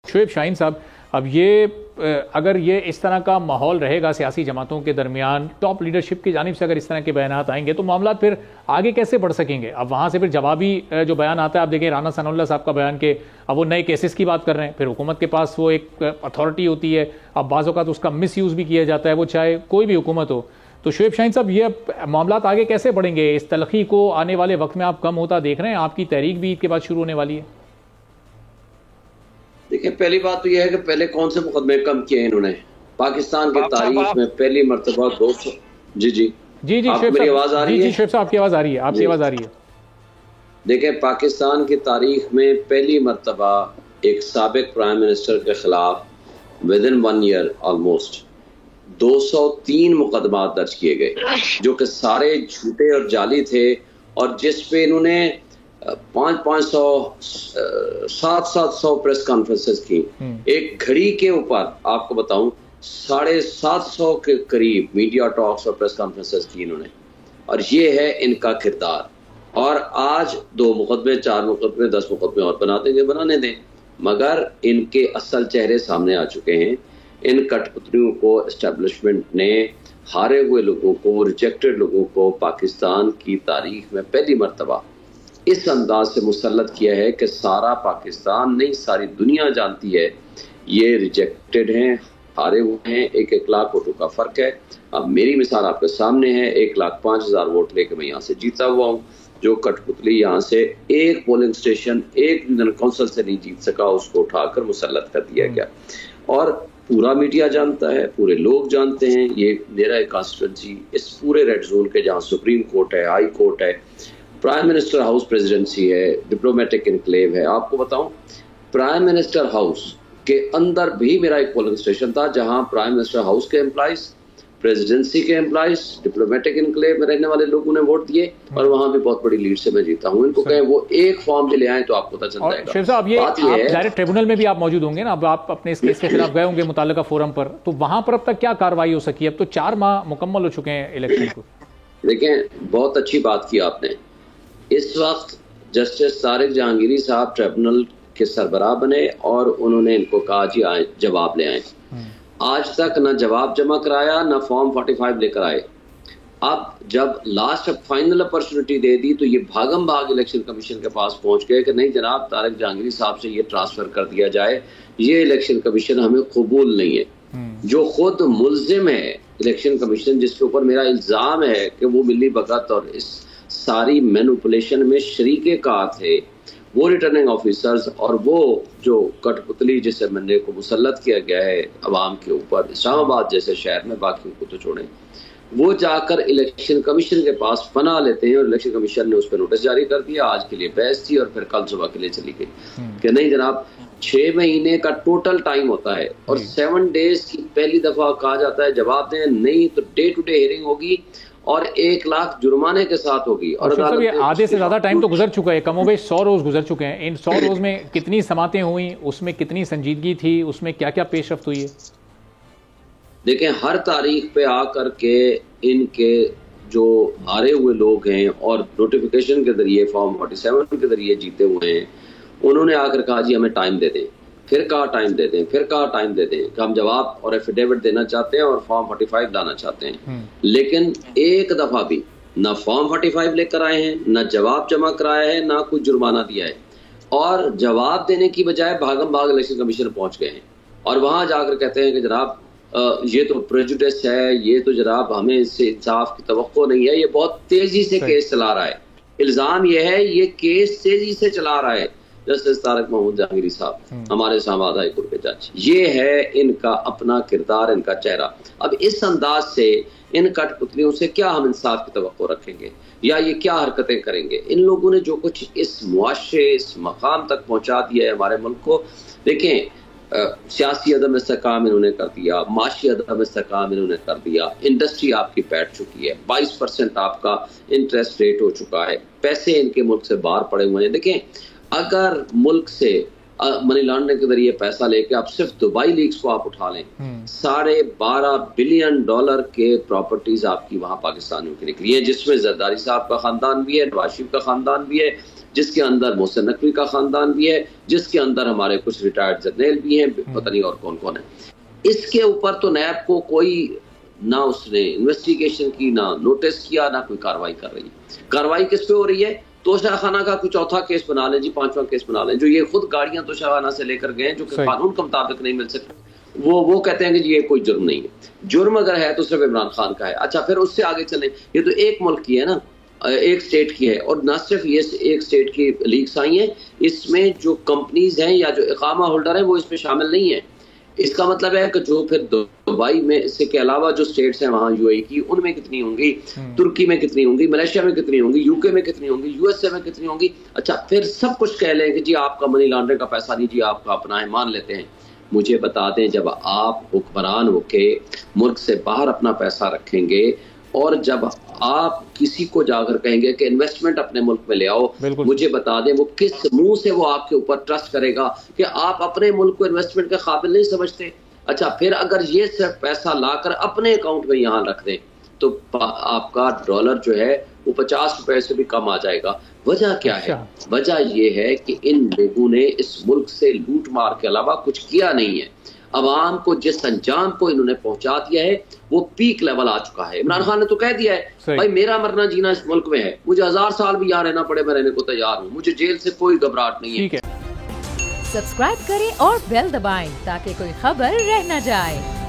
शोएब शाहीन साहब, अब ये अगर ये इस तरह का माहौल रहेगा सियासी जमातों के दरमियान, टॉप लीडरशिप की जानिब से अगर इस तरह के बयान आएंगे तो मामला फिर आगे कैसे बढ़ सकेंगे? अब वहाँ से फिर जवाबी जो बयान आता है, आप देखें राना सनाउल्लाह साहब का बयान के अब वो नए केसेस की बात कर रहे हैं, फिर हुकूमत के पास वो एक अथॉरिटी होती है, अब बाज़ औक़ात उसका मिस यूज़ भी किया जाता है, वो चाहे कोई भी हुकूमत हो। तो शोएब शाहीन साहब, ये मामला आगे कैसे बढ़ेंगे? इस तलखी को आने वाले वक्त में आप कम होता देख रहे हैं? आपकी तहरीक भी ईद के बाद शुरू होने वाली है। देखिए, पहली बात तो यह है कि पहले कौन से मुकदमे कम किए इन्होंने पाकिस्तान की तारीख में पहली मरतबा 200। जी जी जी जी आपको मेरी आवाज आ रही है? जी शोएब साहब, आपकी आवाज आ रही है, आपकी आवाज आ रही है। देखिए, पाकिस्तान की तारीख में पहली मरतबा एक साबिक प्राइम मिनिस्टर के खिलाफ विद इन 1 ईयर ऑलमोस्ट 203 मुकदमा दर्ज किए गए, जो कि सारे झूठे और जाली थे, और जिस पे इन्होंने 500 700 प्रेस कॉन्फ्रेंसेस की। एक घड़ी के ऊपर आपको बताऊं 750 के करीब मीडिया टॉक्स और प्रेस कॉन्फ्रेंसेस की इन्होंने, और ये है इनका किरदार। और आज 2 मुकदमे, 4 मुकदमे, 10 मुकदमे और बना देंगे, बनाने दें, मगर इनके असल चेहरे सामने आ चुके हैं। इन कठपुतलियों को एस्टेब्लिशमेंट ने, हारे हुए लोगों को, रिजेक्टेड लोगों को पाकिस्तान की तारीख में पहली मरतबा इस अंदाज से मुसल्लत किया है कि सारा पाकिस्तान नहीं, सारी दुनिया जानती है ये रिजेक्टेड हैं, हारे हुए हैं। 1-1 लाख वोटों का फर्क है। अब मेरी मिसाल आपके सामने है, 1,05,000 वोट लेकर मैं यहाँ से जीता हुआ हूँ। जो कठपुतली यहाँ से एक पोलिंग स्टेशन, एक कौंसिल से नहीं जीत सका, उसको उठाकर मुसल्लत कर दिया गया। और पूरा मीडिया जानता है, पूरे लोग जानते हैं, ये मेरा एक कॉन्स्टिट्यूंसी इस पूरे रेड जोन के, जहाँ सुप्रीम कोर्ट है, हाई कोर्ट है, प्राइम मिनिस्टर हाउस प्रेसिडेंसी है, डिप्लोमेटिक इनक्लेव है। आपको बताऊं, प्राइम मिनिस्टर हाउस के अंदर भी मेरा एक पोलिंग स्टेशन था, जहां प्राइम मिनिस्टर हाउस के एम्प्लॉइज, प्रेसिडेंसी के एम्प्लॉइज, डिप्लोमेटिक इनक्लेव में रहने वाले लोगों ने वोट दिए, और वहां भी बहुत बड़ी लीड से मैं जीता हूं। इनको कहें वो एक फॉर्म भी ले आए तो आपको पता चल जाएगा। शोएब साहब, आप डायरेक्ट ट्रिब्यूनल में भी आप मौजूद होंगे ना, अब आप अपने इस केस के खिलाफ गए होंगे मुताल्लिका फोरम पर, तो वहां पर अब तक क्या कार्रवाई हो सकी? अब तो 4 माह मुकम्मल हो चुके हैं इलेक्शन को। देखें, बहुत अच्छी बात की आपने। इस वक्त जस्टिस तारिक जहांगीरी साहब ट्रिब्यूनल के सरबराह बने, और उन्होंने इनको कहा जी आए, जवाब ले आए। आज तक न जवाब जमा कराया, न फॉर्म 45 लेकर आए। अब जब लास्ट फाइनल अपॉर्चुनिटी दे दी तो ये भागम भाग इलेक्शन कमीशन के पास पहुंच गए कि नहीं जनाब, तारिक जहांगीरी साहब से ये ट्रांसफर कर दिया जाए, ये इलेक्शन कमीशन हमें कबूल नहीं है। जो खुद मुल्जिम है इलेक्शन कमीशन, जिसके ऊपर मेरा इल्जाम है कि वो मिली भगत और इस सारी मैनिपुलेशन में शरीके कार थे, वो रिटर्निंग ऑफिसर्स और वो जो कठपुतली जिसे बनने को मुसल्लत किया गया है अवाम के ऊपर इस्लामाबाद जैसे शहर में, बाकियों को तो छोड़ें, वो जाकर इलेक्शन कमीशन के पास पनाह लेते हैं, और इलेक्शन कमीशन ने उस पर नोटिस जारी कर दिया। आज के लिए बहस थी और फिर कल सुबह के लिए चली गई कि नहीं जनाब, 6 महीने का टोटल टाइम होता है, और 7 डेज की पहली दफा कहा जाता है जवाब दें, नहीं तो डे टू डे हियरिंग होगी और 1 लाख जुर्माने के साथ होगी। और ये आधे से ज्यादा टाइम तो गुजर चुका है, कमोबेश 100 रोज गुजर चुके हैं। इन 100 रोज में कितनी समातें हुई, उसमें कितनी संजीदगी थी, उसमें क्या क्या पेशरफ्त हुई है? देखें, हर तारीख पे आकर के इनके जो हारे हुए लोग हैं और नोटिफिकेशन के जरिए, फॉर्म 47 के जरिए जीते हुए हैं, उन्होंने आकर कहा जी हमें टाइम दे दें, फिर कहा टाइम दे दें, फिर कहा टाइम दे दें, कि हम जवाब और एफिडेविट देना चाहते हैं और फॉर्म 45 लाना चाहते हैं। लेकिन एक दफा भी ना फॉर्म 45 लेकर आए हैं, ना जवाब जमा कराया है, ना कुछ जुर्माना दिया है, और जवाब देने की बजाय भागम भाग इलेक्शन कमीशन पहुंच गए हैं, और वहां जाकर कहते हैं कि जनाब ये तो प्रेजुडिस है, ये तो जनाब हमें इससे इंसाफ की तवक्को नहीं है, ये बहुत तेजी से केस चला रहा है। इल्जाम ये है ये केस तेजी से चला रहा है जस्टिस तारिक महमूद जहांगीरी साहब, हमारे इस्लामाबाद हाई कोर्ट के जज। ये है इनका अपना किरदार, इनका चेहरा। अब इस अंदाज से इन कठपुतलियों से क्या हम इंसाफ की तवक्को रखेंगे, या ये क्या हरकतें करेंगे? इन लोगों ने जो कुछ इस मुआशरे, इस मकाम तक पहुंचा दिया है हमारे मुल्क को। देखें, सियासी अदम इस्तेकाम इन्होंने कर दिया, माशी अदम इस्तेकाम इन्होंने कर दिया, इंडस्ट्री आपकी बैठ चुकी है, 22% आपका इंटरेस्ट रेट हो चुका है, पैसे इनके मुल्क से बाहर पड़े हुए हैं। देखें, अगर मुल्क से मनी लॉन्ड्रिंग के जरिए पैसा लेके आप सिर्फ दुबई लीक्स को आप उठा लें, $12.5 बिलियन के प्रॉपर्टीज आपकी वहां पाकिस्तानियों की निकली है, जिसमें जरदारी साहब का खानदान भी है, नवाज शरीफ का खानदान भी है, जिसके अंदर मोहसिन नकवी का खानदान भी है, जिसके अंदर हमारे कुछ रिटायर्ड जर्नल भी हैं, पता नहीं और कौन कौन है। इसके ऊपर तो नैब को कोई ना उसने इन्वेस्टिगेशन की, ना नोटिस किया, ना कोई कार्रवाई कर रही है। कार्रवाई किस पे हो रही है? तोशाखाना का कोई चौथा केस बना लें जी, पांचवा केस बना लें, जो ये खुद गाड़ियां तोशाखाना से लेकर गए जो कि कानून के मुताबिक नहीं मिल सकती, वो कहते हैं कि ये कोई जुर्म नहीं है। जुर्म अगर है तो सिर्फ इमरान खान का है। अच्छा, फिर उससे आगे चलें, ये तो एक मुल्क की है ना, एक स्टेट की है, और न सिर्फ ये एक स्टेट की लीक्स आई हैं, इसमें जो कंपनीज हैं या जो इकामा होल्डर हैं वो इसमें शामिल नहीं है। इसका मतलब है कि जो फिर दुबई में इससे के अलावा जो स्टेट्स हैं वहां यूएई की, उनमें कितनी होंगी, तुर्की में कितनी होंगी, मलेशिया में कितनी होंगी, यूके में कितनी होंगी, यूएसए में कितनी होंगी। अच्छा, फिर सब कुछ कह लें कि जी आपका मनी लॉन्ड्रिंग का पैसा नहीं, जी आपका अपना है, मान लेते हैं। मुझे बता दें, जब आप हुक्मरान होके मुल्क से बाहर अपना पैसा रखेंगे और जब आप किसी को जाकर कहेंगे कि इन्वेस्टमेंट अपने मुल्क में ले आओ, मुझे बता दें वो किस मुंह से वो आपके ऊपर ट्रस्ट करेगा कि आप अपने मुल्क को इन्वेस्टमेंट के काबिल नहीं समझते। अच्छा, फिर अगर ये सिर्फ पैसा लाकर अपने अकाउंट में यहाँ रख दें तो आपका डॉलर जो है वो 50 रुपए से भी कम आ जाएगा। वजह क्या है? वजह यह है कि इन लोगों ने इस मुल्क से लूट मार के अलावा कुछ किया नहीं है। अवाम को जिस अंजाम को इन्होंने पहुंचा दिया है वो पीक लेवल आ चुका है। इमरान खान ने तो कह दिया है, भाई मेरा मरना जीना इस मुल्क में है, मुझे 1000 साल भी यहाँ रहना पड़े, मैं रहने को तैयार हूँ, मुझे जेल से कोई घबराहट नहीं है। सब्सक्राइब करें और बेल दबाएं ताकि कोई खबर रह न जाए।